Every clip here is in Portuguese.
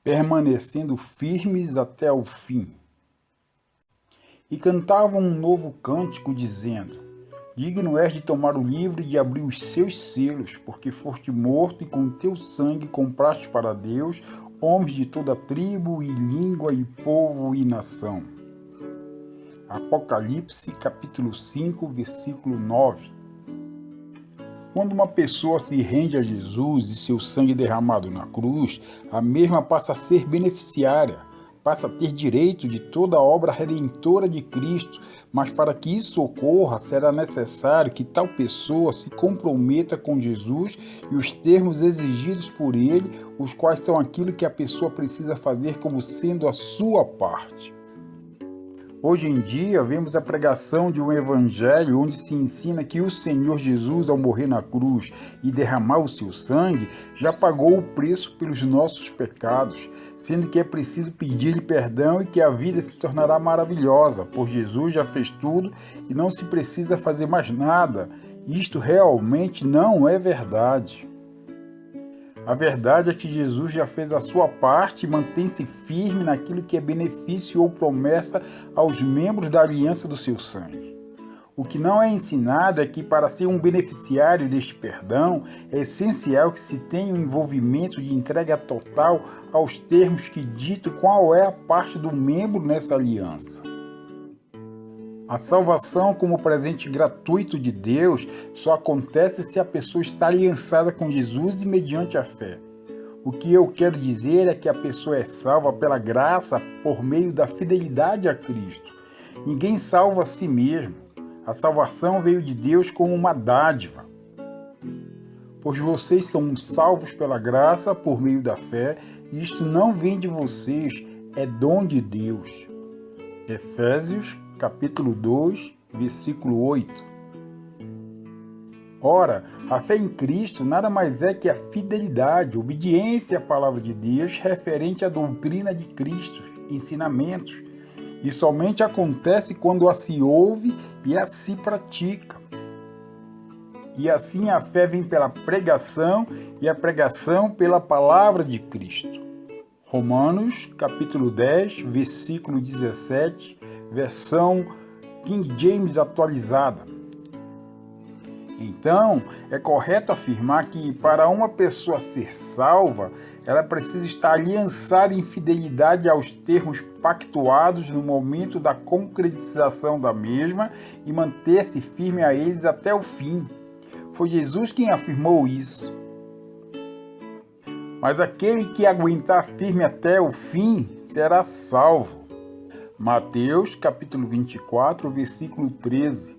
Permanecendo firmes até o fim. E cantavam um novo cântico, dizendo: Digno és de tomar o livro e de abrir os seus selos, porque foste morto e com teu sangue compraste para Deus homens de toda tribo e língua e povo e nação. Apocalipse, capítulo 5, versículo 9. Quando uma pessoa se rende a Jesus e seu sangue derramado na cruz, a mesma passa a ser beneficiária, passa a ter direito de toda a obra redentora de Cristo, mas para que isso ocorra, será necessário que tal pessoa se comprometa com Jesus e os termos exigidos por ele, os quais são aquilo que a pessoa precisa fazer como sendo a sua parte. Hoje em dia, vemos a pregação de um evangelho onde se ensina que o Senhor Jesus, ao morrer na cruz e derramar o seu sangue, já pagou o preço pelos nossos pecados, sendo que é preciso pedir-lhe perdão e que a vida se tornará maravilhosa, pois Jesus já fez tudo e não se precisa fazer mais nada. Isto realmente não é verdade. A verdade é que Jesus já fez a sua parte e mantém-se firme naquilo que é benefício ou promessa aos membros da aliança do seu sangue. O que não é ensinado é que para ser um beneficiário deste perdão, é essencial que se tenha um envolvimento de entrega total aos termos que ditam qual é a parte do membro nessa aliança. A salvação como presente gratuito de Deus só acontece se a pessoa está aliançada com Jesus e mediante a fé. O que eu quero dizer é que a pessoa é salva pela graça por meio da fidelidade a Cristo. Ninguém salva a si mesmo. A salvação veio de Deus como uma dádiva. Pois vocês são salvos pela graça por meio da fé, e isto não vem de vocês, é dom de Deus. Efésios capítulo 2, versículo 8. Ora, a fé em Cristo nada mais é que a fidelidade, obediência à palavra de Deus referente à doutrina de Cristo, ensinamentos. E somente acontece quando a se ouve e a se pratica. E assim a fé vem pela pregação e a pregação pela palavra de Cristo. Romanos, capítulo 10, versículo 17, versão King James atualizada. Então, é correto afirmar que para uma pessoa ser salva, ela precisa estar aliançada em fidelidade aos termos pactuados no momento da concretização da mesma e manter-se firme a eles até o fim. Foi Jesus quem afirmou isso. Mas aquele que aguentar firme até o fim será salvo. Mateus, capítulo 24, versículo 13.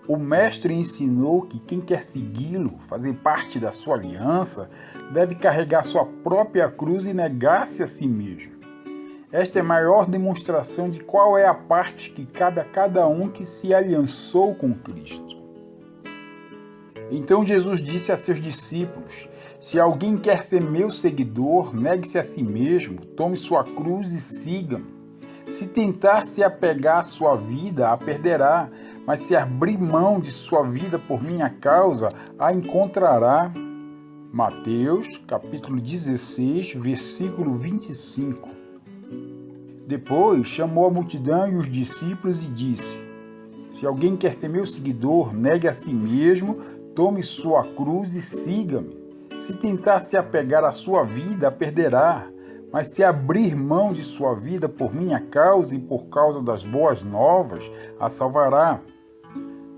O mestre ensinou que quem quer segui-lo, fazer parte da sua aliança, deve carregar sua própria cruz e negar-se a si mesmo. Esta é a maior demonstração de qual é a parte que cabe a cada um que se aliançou com Cristo. Então Jesus disse a seus discípulos: se alguém quer ser meu seguidor, negue-se a si mesmo, tome sua cruz e siga-me. Se tentar se apegar à sua vida, a perderá, mas se abrir mão de sua vida por minha causa, a encontrará. Mateus, capítulo 16, versículo 25. Depois chamou a multidão e os discípulos e disse: se alguém quer ser meu seguidor, negue a si mesmo, tome sua cruz e siga-me. Se tentar se apegar à sua vida, a perderá, mas se abrir mão de sua vida por minha causa e por causa das boas novas, a salvará.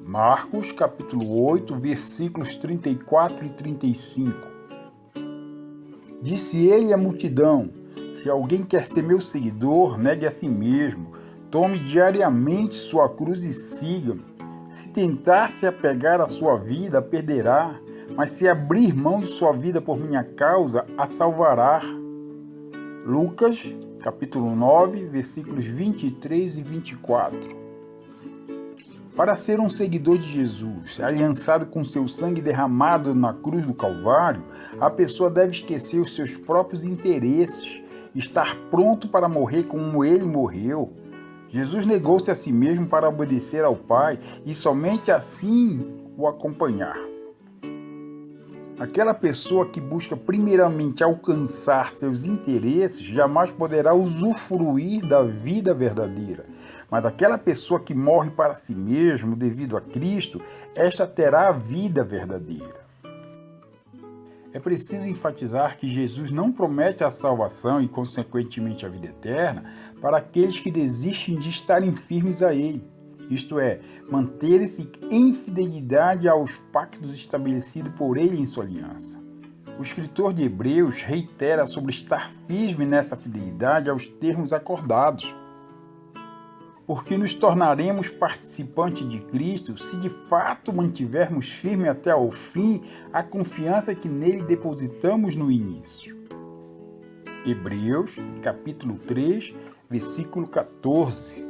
Marcos, capítulo 8, versículos 34 e 35. Disse ele à multidão: se alguém quer ser meu seguidor, negue a si mesmo, Tome diariamente sua cruz e siga-me. Se tentar se apegar à sua vida, a perderá, mas se abrir mão de sua vida por minha causa, a salvará. Lucas, capítulo 9, versículos 23 e 24. Para ser um seguidor de Jesus, aliançado com seu sangue derramado na cruz do Calvário, a pessoa deve esquecer os seus próprios interesses, estar pronto para morrer como ele morreu. Jesus negou-se a si mesmo para obedecer ao Pai e somente assim o acompanhar. Aquela pessoa que busca primeiramente alcançar seus interesses jamais poderá usufruir da vida verdadeira. Mas aquela pessoa que morre para si mesmo devido a Cristo, esta terá a vida verdadeira. É preciso enfatizar que Jesus não promete a salvação e, consequentemente, a vida eterna para aqueles que desistem de estarem firmes a Ele. Isto é, manter-se em fidelidade aos pactos estabelecidos por Ele em sua aliança. O escritor de Hebreus reitera sobre estar firme nessa fidelidade aos termos acordados. Porque nos tornaremos participantes de Cristo se de fato mantivermos firme até ao fim a confiança que nele depositamos no início. Hebreus, capítulo 3, versículo 14.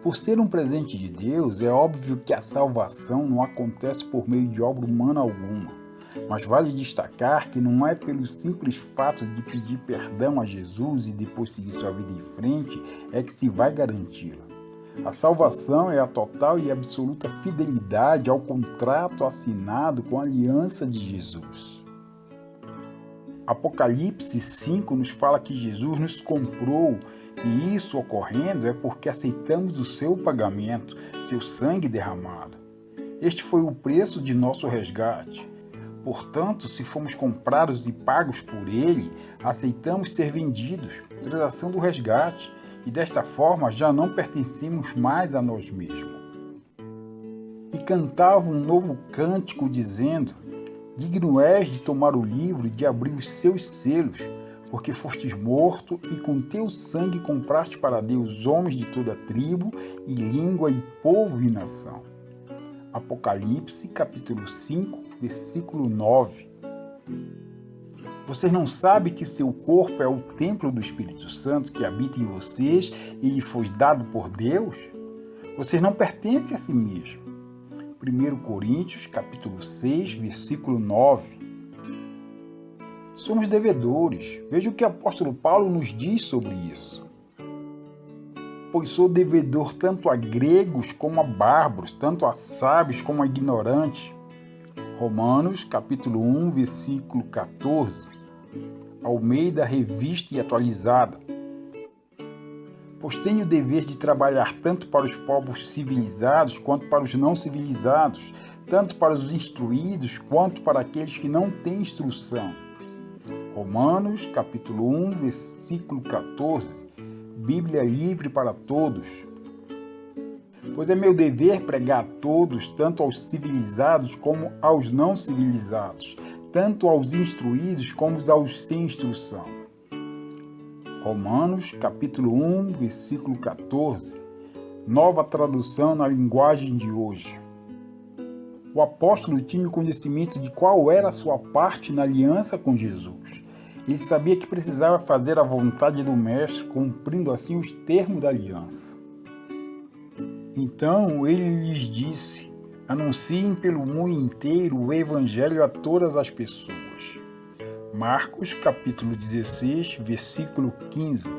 Por ser um presente de Deus, é óbvio que a salvação não acontece por meio de obra humana alguma. Mas vale destacar que não é pelo simples fato de pedir perdão a Jesus e depois seguir sua vida em frente é que se vai garanti-la. A salvação é a total e absoluta fidelidade ao contrato assinado com a aliança de Jesus. Apocalipse 5 nos fala que Jesus nos comprou, e isso ocorrendo é porque aceitamos o seu pagamento, seu sangue derramado. Este foi o preço de nosso resgate. Portanto, se fomos comprados e pagos por ele, aceitamos ser vendidos, transação do resgate, e desta forma já não pertencemos mais a nós mesmos. E cantava um novo cântico dizendo: digno és de tomar o livro e de abrir os seus selos, porque fostes morto e com teu sangue compraste para Deus homens de toda tribo e língua e povo e nação. Apocalipse, capítulo 5, versículo 9. Vocês não sabem que seu corpo é o templo do Espírito Santo que habita em vocês e lhe foi dado por Deus? Vocês não pertencem a si mesmos. 1 Coríntios, capítulo 6, versículo 9. Somos devedores. Veja o que o apóstolo Paulo nos diz sobre isso. Pois sou devedor tanto a gregos como a bárbaros, tanto a sábios como a ignorantes. Romanos, capítulo 1, versículo 14. Almeida, revista e atualizada. Pois tenho o dever de trabalhar tanto para os povos civilizados quanto para os não civilizados, tanto para os instruídos quanto para aqueles que não têm instrução. Romanos, capítulo 1, versículo 14. Bíblia livre para todos. Pois é meu dever pregar a todos, tanto aos civilizados como aos não civilizados, tanto aos instruídos como aos sem instrução. Romanos, capítulo 1, versículo 14. Nova tradução na linguagem de hoje. O apóstolo tinha o conhecimento de qual era a sua parte na aliança com Jesus. Ele sabia que precisava fazer a vontade do Mestre, cumprindo assim os termos da aliança. Então ele lhes disse: anunciem pelo mundo inteiro o Evangelho a todas as pessoas. Marcos, capítulo 16, versículo 15.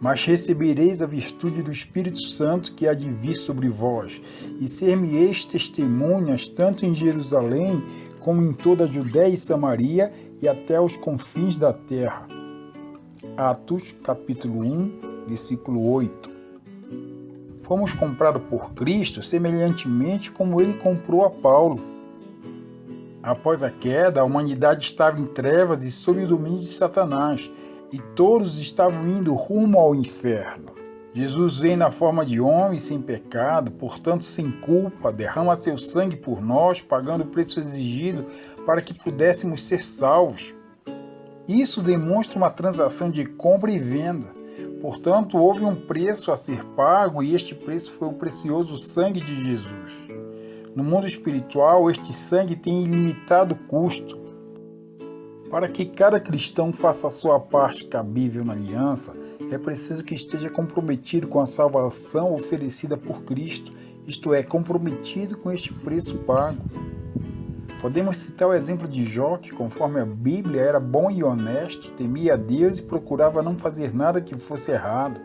Mas recebereis a virtude do Espírito Santo que há de vir sobre vós, e ser-me-eis testemunhas tanto em Jerusalém, como em toda a Judéia e Samaria, e até os confins da terra. Atos, capítulo 1, versículo 8. Fomos comprados por Cristo semelhantemente como ele comprou a Paulo. Após a queda, a humanidade estava em trevas e sob o domínio de Satanás, e todos estavam indo rumo ao inferno. Jesus vem na forma de homem sem pecado, portanto sem culpa, derrama seu sangue por nós, pagando o preço exigido para que pudéssemos ser salvos. Isso demonstra uma transação de compra e venda. Portanto, houve um preço a ser pago e este preço foi o precioso sangue de Jesus. No mundo espiritual, este sangue tem ilimitado custo. Para que cada cristão faça a sua parte cabível na aliança, é preciso que esteja comprometido com a salvação oferecida por Cristo, isto é, comprometido com este preço pago. Podemos citar o exemplo de Jó, que, conforme a Bíblia, era bom e honesto, temia a Deus e procurava não fazer nada que fosse errado.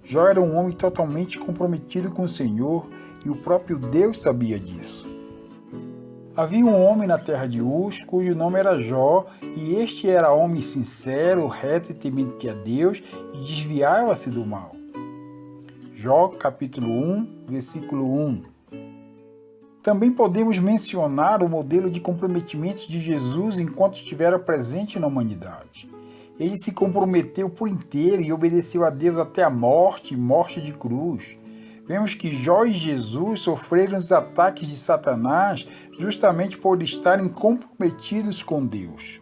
Jó era um homem totalmente comprometido com o Senhor e o próprio Deus sabia disso. Havia um homem na terra de Uz, cujo nome era Jó, e este era homem sincero, reto e temente a Deus, e desviava-se do mal. Jó, capítulo 1, versículo 1. Também podemos mencionar o modelo de comprometimento de Jesus enquanto estivera presente na humanidade. Ele se comprometeu por inteiro e obedeceu a Deus até a morte e morte de cruz. Vemos que Jó e Jesus sofreram os ataques de Satanás justamente por estarem comprometidos com Deus.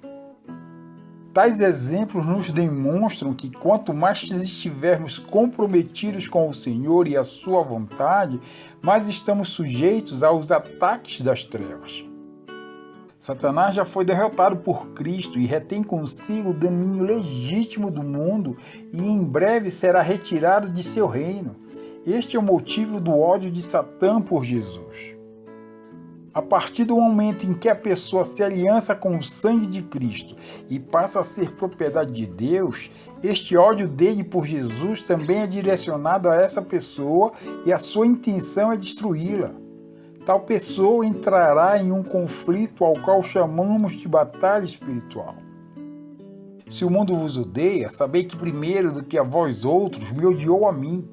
Tais exemplos nos demonstram que quanto mais estivermos comprometidos com o Senhor e a sua vontade, mais estamos sujeitos aos ataques das trevas. Satanás já foi derrotado por Cristo e retém consigo o domínio legítimo do mundo e em breve será retirado de seu reino. Este é o motivo do ódio de Satã por Jesus. A partir do momento em que a pessoa se aliança com o sangue de Cristo e passa a ser propriedade de Deus, este ódio dele por Jesus também é direcionado a essa pessoa e a sua intenção é destruí-la. Tal pessoa entrará em um conflito ao qual chamamos de batalha espiritual. Se o mundo vos odeia, sabei que primeiro do que a vós outros me odiou a mim.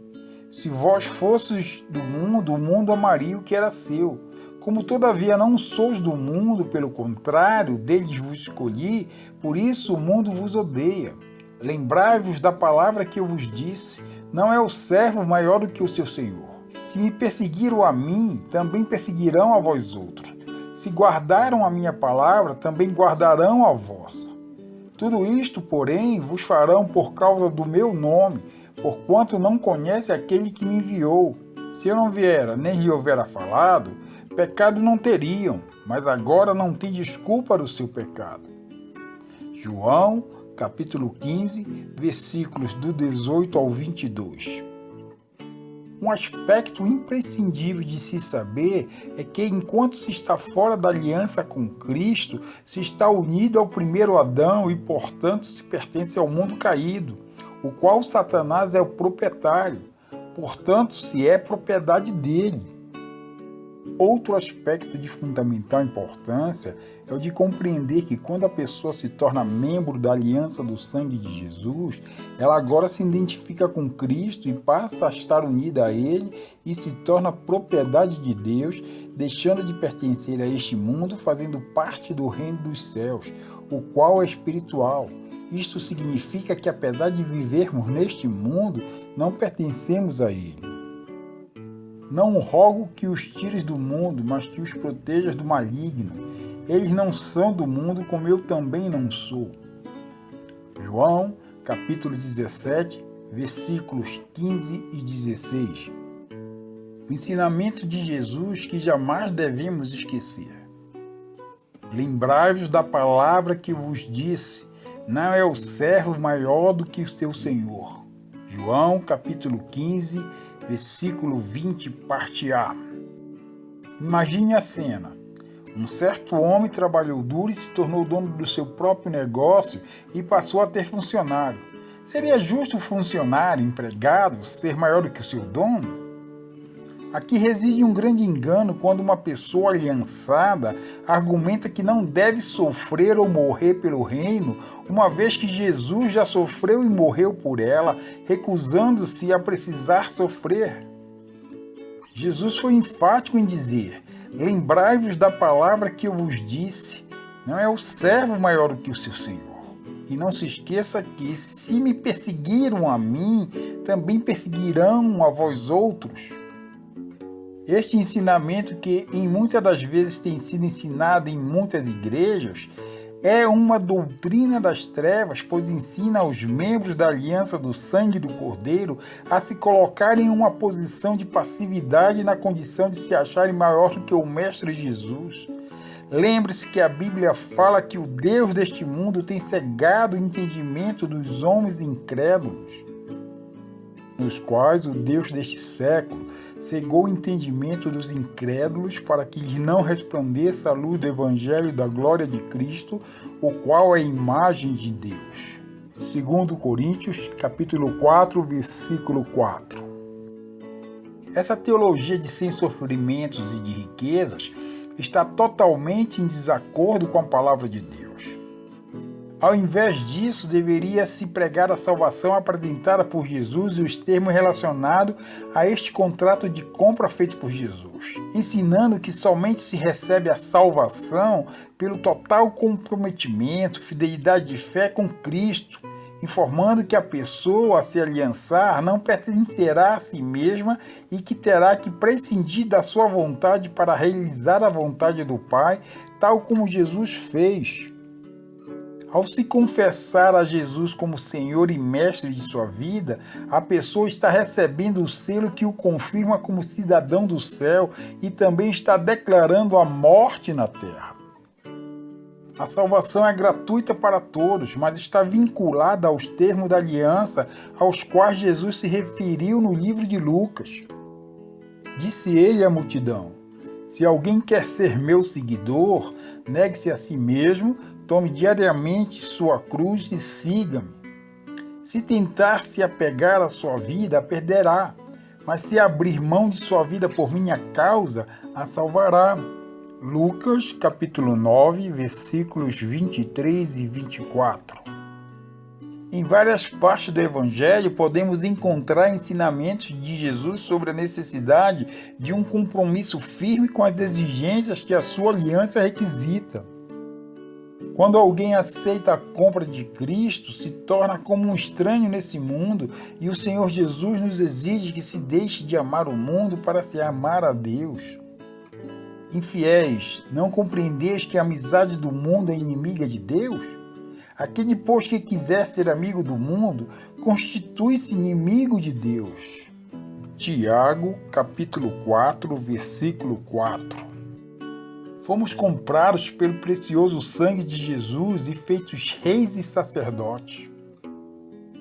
Se vós fosseis do mundo, o mundo amaria o que era seu. Como todavia não sois do mundo, pelo contrário, deles vos escolhi, por isso o mundo vos odeia. Lembrai-vos da palavra que eu vos disse, não é o servo maior do que o seu senhor. Se me perseguiram a mim, também perseguirão a vós outros. Se guardaram a minha palavra, também guardarão a vossa. Tudo isto, porém, vos farão por causa do meu nome, porquanto não conhece aquele que me enviou. Se eu não viera, nem lhe houvera falado, pecado não teriam, mas agora não tem desculpa do seu pecado. João, capítulo 15, versículos do 18 ao 22. Um aspecto imprescindível de se saber é que, enquanto se está fora da aliança com Cristo, se está unido ao primeiro Adão e, portanto, se pertence ao mundo caído, o qual Satanás é o proprietário, portanto, se é propriedade dele. Outro aspecto de fundamental importância é o de compreender que quando a pessoa se torna membro da aliança do sangue de Jesus, ela agora se identifica com Cristo e passa a estar unida a Ele e se torna propriedade de Deus, deixando de pertencer a este mundo, fazendo parte do reino dos céus, o qual é espiritual. Isto significa que, apesar de vivermos neste mundo, não pertencemos a ele. Não rogo que os tires do mundo, mas que os protejas do maligno. Eles não são do mundo, como eu também não sou. João, capítulo 17, versículos 15 e 16. O ensinamento de Jesus que jamais devemos esquecer. Lembrai-vos da palavra que vos disse, não é o servo maior do que o seu senhor. João, capítulo 15, versículo 20, parte A. Imagine a cena. Um certo homem trabalhou duro e se tornou dono do seu próprio negócio e passou a ter funcionário. Seria justo o funcionário, empregado, ser maior do que o seu dono? Aqui reside um grande engano quando uma pessoa aliançada argumenta que não deve sofrer ou morrer pelo reino, uma vez que Jesus já sofreu e morreu por ela, recusando-se a precisar sofrer. Jesus foi enfático em dizer: lembrai-vos da palavra que eu vos disse, não é o servo maior do que o seu senhor. E não se esqueça que, se me perseguiram a mim, também perseguirão a vós outros. Este ensinamento, que em muitas das vezes tem sido ensinado em muitas igrejas, É uma doutrina das trevas, pois ensina aos membros da aliança do sangue do Cordeiro a se colocarem em uma posição de passividade na condição de se acharem maior do que o Mestre Jesus. Lembre-se que a Bíblia fala que o Deus deste mundo tem cegado o entendimento dos homens incrédulos, nos quais o Deus deste século cegou o entendimento dos incrédulos para que lhes não resplandeça a luz do Evangelho da glória de Cristo, o qual é a imagem de Deus. 2 Coríntios, capítulo 4, versículo 4. Essa teologia de sem sofrimentos e de riquezas está totalmente em desacordo com a palavra de Deus. Ao invés disso, deveria se pregar a salvação apresentada por Jesus e os termos relacionados a este contrato de compra feito por Jesus, ensinando que somente se recebe a salvação pelo total comprometimento, fidelidade de fé com Cristo, informando que a pessoa a se aliançar não pertencerá a si mesma e que terá que prescindir da sua vontade para realizar a vontade do Pai, tal como Jesus fez. Ao se confessar a Jesus como Senhor e Mestre de sua vida, a pessoa está recebendo o selo que o confirma como cidadão do céu e também está declarando a morte na terra. A salvação é gratuita para todos, mas está vinculada aos termos da aliança aos quais Jesus se referiu no livro de Lucas. Disse ele à multidão: se alguém quer ser meu seguidor, negue-se a si mesmo, tome diariamente sua cruz e siga-me. Se tentar se apegar à sua vida, a perderá, mas se abrir mão de sua vida por minha causa, a salvará. Lucas, capítulo 9, versículos 23 e 24. Em várias partes do Evangelho podemos encontrar ensinamentos de Jesus sobre a necessidade de um compromisso firme com as exigências que a sua aliança requisita. Quando alguém aceita a compra de Cristo, se torna como um estranho nesse mundo, e o Senhor Jesus nos exige que se deixe de amar o mundo para se amar a Deus. Infiéis, não compreendeis que a amizade do mundo é inimiga de Deus? Aquele, pois, que quiser ser amigo do mundo, constitui-se inimigo de Deus. Tiago, capítulo 4, versículo 4. Fomos comprados pelo precioso sangue de Jesus e feitos reis e sacerdotes.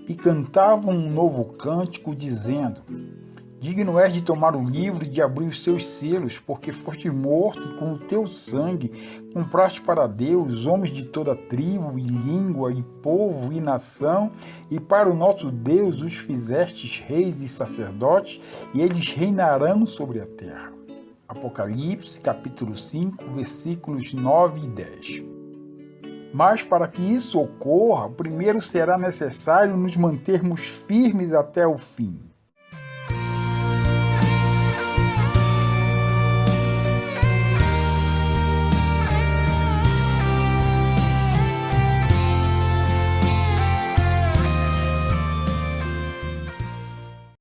E cantavam um novo cântico, dizendo: digno és de tomar o livro e de abrir os seus selos, porque foste morto e com o teu sangue compraste para Deus homens de toda tribo e língua e povo e nação, e para o nosso Deus os fizestes reis e sacerdotes, e eles reinarão sobre a terra. Apocalipse, capítulo 5, versículos 9 e 10. Mas para que isso ocorra, primeiro será necessário nos mantermos firmes até o fim.